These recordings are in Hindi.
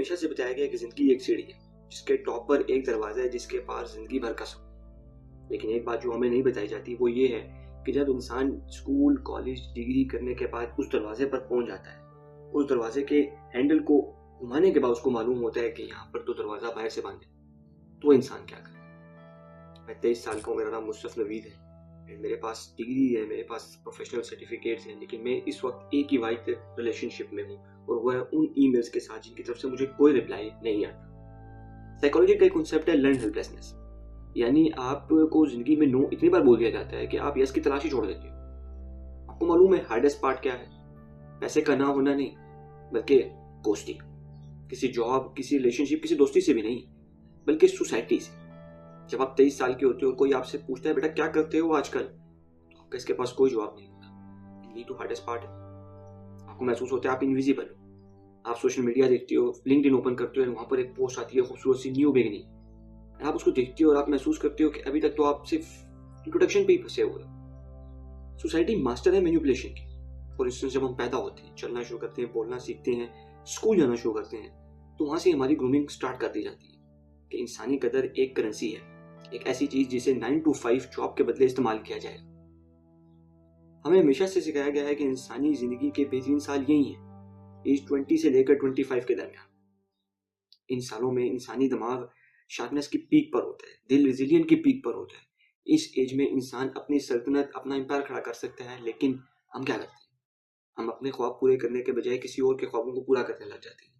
हमेशा से बताया गया है कि जिंदगी एक सीढ़ी है जिसके टॉप पर एक दरवाजा है जिसके पार जिंदगी भर का सुकून। लेकिन एक बात जो हमें नहीं बताई जाती वो ये है कि जब इंसान स्कूल कॉलेज डिग्री करने के बाद उस दरवाजे पर पहुंच जाता है, उस दरवाजे के हैंडल को घुमाने के बाद उसको मालूम होता है कि यहाँ पर तो दरवाजा बाहर से बंद है, तो इंसान क्या करे। मैं 23 साल का हूँ, मेरा नाम मुस्तफ नवीद है, मेरे पास डिग्री है, मेरे पास प्रोफेशनल सर्टिफिकेट्स हैं, लेकिन मैं इस वक्त एक ही वाइट रिलेशनशिप में हूँ और वह उन ईमेल्स के साथ जिनकी तरफ से मुझे कोई रिप्लाई नहीं आता। साइकोलॉजी का एक कॉन्सेप्ट है लर्न हेल्पलेसनेस, यानी आपको जिंदगी में नो इतनी बार बोल दिया जाता है कि आप यस की तलाश ही छोड़ देते हो। आपको मालूम है हार्डेस्ट पार्ट क्या है? पैसे का ना होना नहीं, बल्कि गोस्टिंग। किसी जॉब, किसी रिलेशनशिप, किसी दोस्ती से भी नहीं, बल्कि सोसाइटी से। जब आप 23 साल के होते हो और कोई आपसे पूछता है बेटा क्या करते हो आजकल, तो आपका इसके पास कोई जवाब नहीं होता। यही तो हार्डेस्ट पार्ट है। आपको महसूस होता है आप इनविजिबल हो। आप सोशल मीडिया देखते हो, लिंक्डइन ओपन करते हो, वहां पर एक पोस्ट आती है खूबसूरत सी न्यू बिगिनिंग, आप उसको देखते हो और आप महसूस करते हो कि अभी तक तो आप सिर्फ इंट्रोडक्शन पे ही फंसे हुए हो। सोसाइटी मास्टर है मैनिपुलेशन की। फॉर इंस्टेंस, जब हम पैदा होते हैं, चलना शुरू करते हैं, बोलना सीखते हैं, स्कूल जाना शुरू करते हैं, तो वहां से हमारी ग्रूमिंग स्टार्ट कर दी जाती है कि इंसानी कदर एक करेंसी है, एक ऐसी चीज जिसे 9 to 5 जॉब के बदले इस्तेमाल किया जाएगा। हमें हमेशा से सिखाया गया है कि इंसानी जिंदगी के बेहतरीन साल यही है, एज 20 से लेकर 25 के दरमियान। इन सालों में इंसानी दिमाग शार्पनेस की पीक पर होता है, दिल रेजिलियंट की पीक पर होता है। इस एज में इंसान अपनी सल्तनत, अपना एम्पायर खड़ा कर सकता है, लेकिन हम क्या करते हैं? हम अपने ख्वाब पूरे करने के बजाय किसी और के ख्वाबों को पूरा करने लग जाते हैं।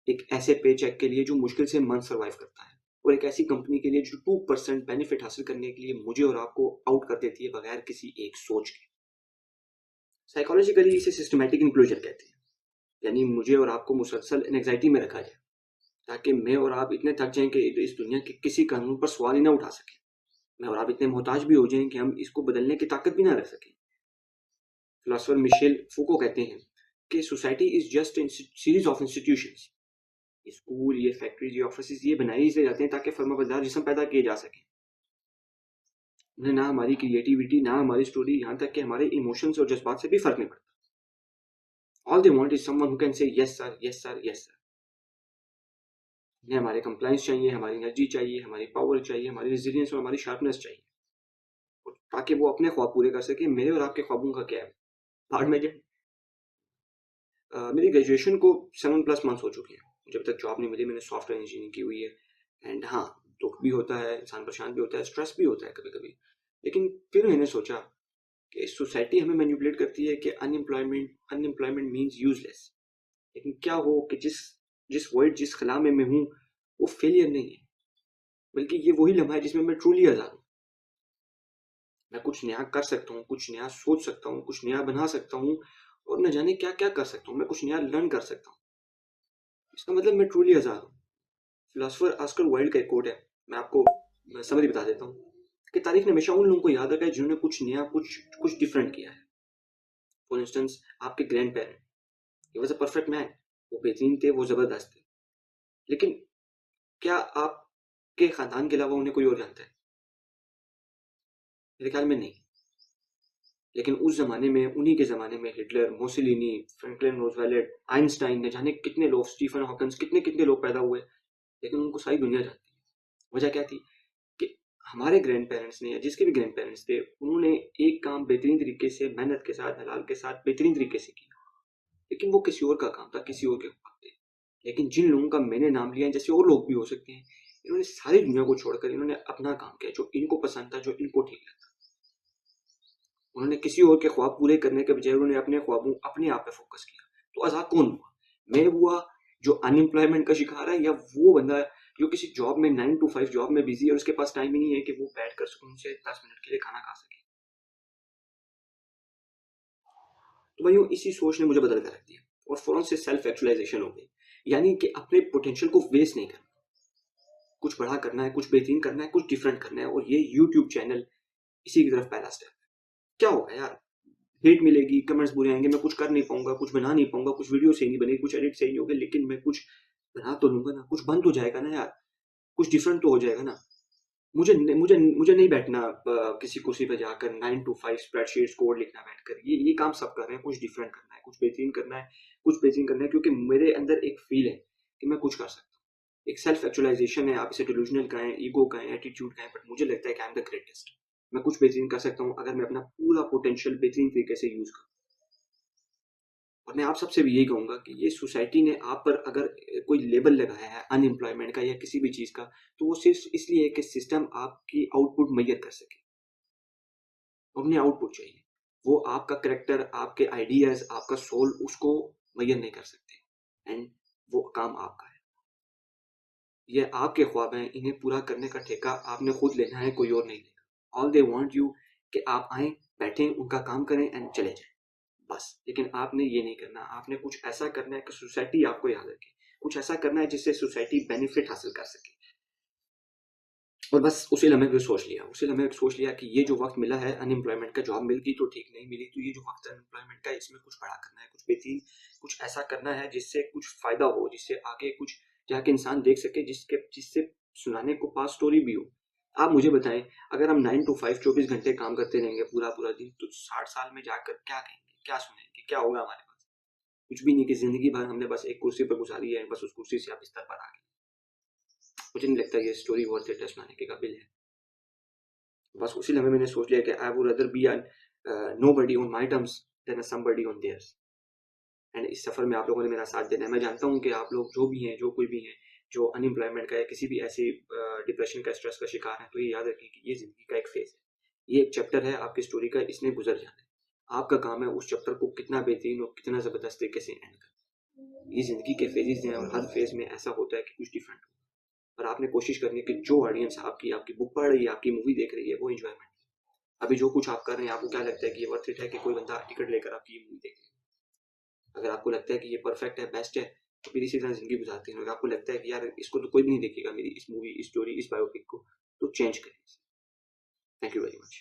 एक ऐसे पे चेक के लिए जो मुश्किल से मंथ सर्वाइव करता है, और एक ऐसी कंपनी के लिए जो 2% बेनिफिट हासिल करने के लिए मुझे और आपको आउट कर देती है बगैर किसी एक सोच के। साइकोलॉजिकली इसे सिस्टमैटिक इंक्लूजन कहते हैं, यानी मुझे और आपको मुसलसल एंजाइटी में रखा जाए ताकि मैं और आप इतने थक जाएं कि इस दुनिया के किसी कानून पर सवाल ही ना उठा सकें। मैं और आप इतने मोहताज भी हो जाएं कि हम इसको बदलने की ताकत भी ना रख सकें। फिलोसोफर मिशेल फूको कहते हैं कि society is just a series of institutions. ये स्कूल, ये फैक्ट्रीज, ये ऑफिस ये बनाए इसलिए जाते हैं ताकि फर्माबरदार जिस्म पैदा किए जा सके। उन्हें ना हमारी क्रिएटिविटी, ना हमारी स्टोरी, यहाँ तक कि हमारे इमोशंस और जज्बात से भी फर्क नहीं पड़ता। All they want is someone who can say yes sir, yes sir, yes sir. उन्हें हमारे कंप्लायंस चाहिए, हमारी एनर्जी चाहिए, हमारी पावर चाहिए, हमारी रेजिलियंस और हमारी शार्पनेस चाहिए, ताकि वो अपने ख्वाब पूरे कर सके। मेरे और आपके ख्वाबों का क्या है? बाद में जब मेरी ग्रेजुएशन को 7+ मंथ्स हो चुके हैं, जब तक जॉब नहीं मिली। मैंने सॉफ्टवेयर इंजीनियरिंग की हुई है। एंड हाँ, दुख भी होता है, इंसान परेशान भी होता है, स्ट्रेस भी होता है कभी कभी। लेकिन फिर मैंने सोचा कि सोसाइटी हमें मैनिपुलेट करती है कि अनएम्प्लॉयमेंट मीन्स यूजलेस। लेकिन क्या हो कि जिस जिस वर्ड, जिस खला में मैं हूँ, वो फेलियर नहीं है, बल्कि ये वही लम्हा है जिसमें मैं ट्रूली आजाद हूँ। मैं कुछ नया कर सकता हूँ, कुछ नया सोच सकता हूँ, कुछ नया बना सकता हूँ, और न जाने क्या क्या कर सकता हूँ। मैं कुछ नया लर्न कर सकता हूँ। इसका मतलब मैं ट्रूली आजाद हूँ। फिलोसोफर ऑस्कर वाइल्ड का एक कोट है, मैं आपको समरी बता देता हूँ कि तारीख ने हमेशा उन लोगों को याद रखा है जिन्होंने कुछ नया, कुछ डिफरेंट किया है। फॉर इंस्टेंस, आपके grand parent, he was a perfect man. वो बेहतरीन थे, वो जबरदस्त थे, लेकिन क्या आपके खानदान के अलावा उन्हें कोई और जानता है? मेरे ख्याल में नहीं। लेकिन उस जमाने में, उन्हीं के जमाने में हिटलर, मोसिलिनी, फ्रैंकलिन रोजवेल्ट, आइंस्टाइन, न जाने कितने लोग, स्टीफन हॉकिंस, कितने कितने लोग पैदा हुए, लेकिन उनको सारी दुनिया जानती है। वजह क्या थी कि हमारे ग्रैंड पेरेंट्स ने, या जिसके भी ग्रैंड पेरेंट्स थे, उन्होंने एक काम बेहतरीन तरीके से, मेहनत के साथ, हलाल के साथ, बेहतरीन तरीके से किया, लेकिन वो किसी और का काम था, किसी और के काम थे। लेकिन जिन लोगों का मैंने नाम लिया है, जैसे और लोग भी हो सकते हैं, इन्होंने सारी दुनिया को छोड़कर इन्होंने अपना काम किया, जो इनको पसंद था, जो इनको ठीक लगता। उन्होंने किसी और के ख्वाब पूरे करने के बजाय उन्होंने अपने ख्वाबों, अपने आप पे फोकस किया। तो आजाद कौन हुआ? मैं हुआ जो अनएम्प्लॉयमेंट का शिकार है, या वो बंदा जो किसी जॉब में 9 to 5 जॉब में बिजी है और उसके पास टाइम ही नहीं है कि वो बैठ कर सुकून से 10 मिनट के लिए खाना खा सके? तो भाइयों, इसी सोच ने मुझे बदल कर रख दिया और फौरन से सेल्फ एक्चुअलाइजेशन हो गई, यानी कि अपने पोटेंशियल को वेस्ट नहीं करना, कुछ बड़ा करना है, कुछ बेहतरीन करना है, कुछ डिफरेंट करना है। और ये यूट्यूब चैनल इसी की तरफ पहला स्टेप है। क्या होगा यार? हेट मिलेगी, कमेंट्स बुरे आएंगे, मैं कुछ कर नहीं पाऊंगा, कुछ बना नहीं पाऊंगा, कुछ वीडियो सही नहीं बनेगी, कुछ एडिट सही नहीं होगा, लेकिन मैं कुछ बना तो लूंगा ना, कुछ बन तो जाएगा ना यार, कुछ डिफरेंट तो हो जाएगा ना। मुझे नहीं बैठना किसी कुर्सी पर जाकर 9 to 5 स्प्रेडशीट्स कोड लिखना बैठकर। ये काम सब कर रहे हैं। कुछ डिफरेंट करना है, कुछ बेहतरीन करना है, कुछ बेहतरीन करना है, क्योंकि मेरे अंदर एक फील है कि मैं कुछ कर सकता हूँ। एक सेल्फ एक्चुअलाइजेशन है, आप इसे डिल्यूजनल कहें, ईगो कहें, एटीट्यूड कहें, बट मुझे लगता है कि आई एम द ग्रेटेस्ट। मैं कुछ बेहतरीन कर सकता हूँ अगर मैं अपना पूरा पोटेंशियल बेहतरीन तरीके से यूज करूँ। और मैं आप सबसे भी यही कहूंगा कि ये सोसाइटी ने आप पर अगर कोई लेबल लगाया है अनएम्प्लॉयमेंट का या किसी भी चीज का, तो वो सिर्फ इसलिए है कि सिस्टम आपकी आउटपुट मेजर कर सके। अपने आउटपुट चाहिए, वो आपका करेक्टर, आपके आइडियाज, आपका सोल उसको मेजर नहीं कर सकते। एंड वो काम आपका है, ये आपके ख्वाब हैं, इन्हें पूरा करने का ठेका आपने खुद लेना है, कोई और नहीं लेगा। ऑल दे वांट यू कि आप आए, बैठें, उनका काम करें एंड चले जाएं, बस। लेकिन आपने ये नहीं करना, आपने कुछ ऐसा करना है कि सोसाइटी आपको याद रखे, कुछ ऐसा करना है जिससे सोसाइटी बेनिफिट हासिल कर सके। और बस उसी लम्हे पे सोच लिया कि ये जो वक्त मिला है अनएम्प्लॉयमेंट का, जॉब मिल गई तो ठीक, नहीं मिली तो ये जो वक्त अनएम्प्लॉयमेंट का है, इसमें कुछ बड़ा करना है, कुछ बेहतरीन, कुछ ऐसा करना है जिससे कुछ फायदा हो, जिससे आगे कुछ जाके इंसान देख सके, जिससे सुनाने को पास स्टोरी भी हो। आप मुझे बताएं, अगर हम 9 to 5 24 घंटे काम करते रहेंगे पूरा पूरा दिन, तो 60 साल में जाकर क्या कहेंगे, क्या सुनेंगे, क्या होगा हमारे पास? कुछ भी नहीं, कि जिंदगी भर हमने बस एक कुर्सी पर गुजारी है, बस उस कुर्सी से आप बिस्तर पर आ गए। मुझे नहीं लगता ये स्टोरी वर्थ इट सुनाने के काबिल है। बस उसी लम्हे मैंने सोच लिया कि I would rather be nobody on my terms than somebody on theirs. And इस सफर में आप लोगों ने मेरा साथ देना है। मैं जानता हूँ कि आप लोग जो भी हैं, जो कोई भी हैं, जो अनएम्प्लॉयमेंट का या किसी भी ऐसी डिप्रेशन का, स्ट्रेस का शिकार है, तो ये याद रखें कि ये जिंदगी का एक फेज है, ये एक चैप्टर है आपकी स्टोरी का, इसने गुजर जाना है। आपका काम है उस चैप्टर को कितना बेहतरीन और कितना जबरदस्त तरीके से एंड करना। ये जिंदगी के फेजेस हैं और हर फेज में ऐसा होता है कि कुछ डिफरेंट हो, और आपने कोशिश करनी है कि जो ऑडियंस आपकी आपकी बुक पढ़ रही है, आपकी मूवी देख रही है, वो एंजॉयमेंट। अभी जो कुछ आप कर रहे हैं, आपको क्या लगता है कि ये वर्थ इट है कि कोई बंदा टिकट लेकर आपकी ये मूवी देखे? अगर आपको लगता है कि ये परफेक्ट है, बेस्ट है, तो फिर इसी तरह जिंदगी गुजारते हैं। अगर आपको लगता है कि यार इसको तो कोई भी नहीं देखेगा, मेरी इस मूवी, इस स्टोरी, इस बायोपिक को, तो चेंज करें। Thank you very much.